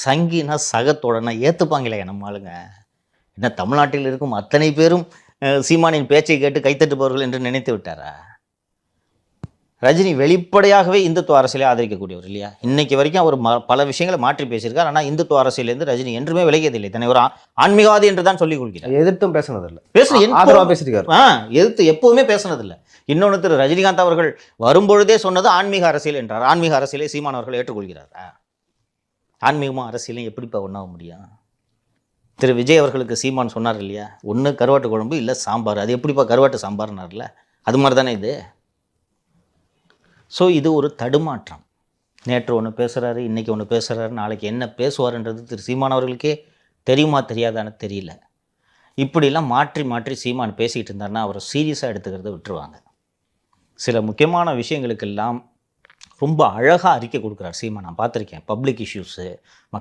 சங்கினா சகத்தோடனா ஏற்றுப்பாங்களே நம்ம ஆளுங்க. என்ன தமிழ்நாட்டில் இருக்கும் அத்தனை பேரும் சீமானின் பேச்சை கேட்டு கைத்தட்டுபவர்கள் என்று நினைத்து விட்டாரா? ரஜினி வெளிப்படையாகவே இந்துத்துவ அரசியலை ஆதரிக்கக்கூடியவர் இல்லையா? இன்னைக்கு வரைக்கும் அவர் பல விஷயங்களை மாற்றி பேசியிருக்கார். ஆனால் இந்துத்துவ அரசியலேருந்து ரஜினி என்றுமே விலகியதில்லை. தன்னை ஒரு ஆன்மீகவாதி என்று தான் சொல்லிக் கொள்கிறார். எதிர்த்தும் பேசினதில்லை, ஆதரவாக பேசியிருக்காரு. எதிர்த்து எப்பவுமே பேசினதில்லை. இன்னொன்று திரு ரஜினிகாந்த் அவர்கள் வரும்பொழுதே சொன்னது ஆன்மீக அரசியல் என்றார். ஆன்மீக அரசியலை சீமான் அவர்கள் ஏற்றுக்கொள்கிறாரா? ஆன்மீகமும் அரசியலும் எப்படிப்பா ஒன்றாக முடியும்? திரு விஜய் அவர்களுக்கு சீமான் சொன்னார் இல்லையா, ஒன்று கருவாட்டு குழம்பு இல்லை சாம்பார். அது எப்படிப்பா கருவாட்டு சாம்பார்னார்ல, அது மாதிரி தானே இது. ஸோ இது ஒரு தடுமாற்றம். நேற்று ஒன்று பேசுகிறாரு, இன்றைக்கி ஒன்று பேசுகிறாரு, நாளைக்கு என்ன பேசுவார்ன்றது திரு சீமான் அவர்களுக்கே தெரியுமா தெரியாதான்னு தெரியல. இப்படிலாம் மாற்றி மாற்றி சீமான் பேசிகிட்டு இருந்தாருன்னா அவரை சீரியஸாக எடுத்துக்கிறத விட்டுருவாங்க. சில முக்கியமான விஷயங்களுக்கெல்லாம் ரொம்ப அழகாக அறிக்கை கொடுக்குறார் சீமான். நான் பார்த்துருக்கேன். Public issues,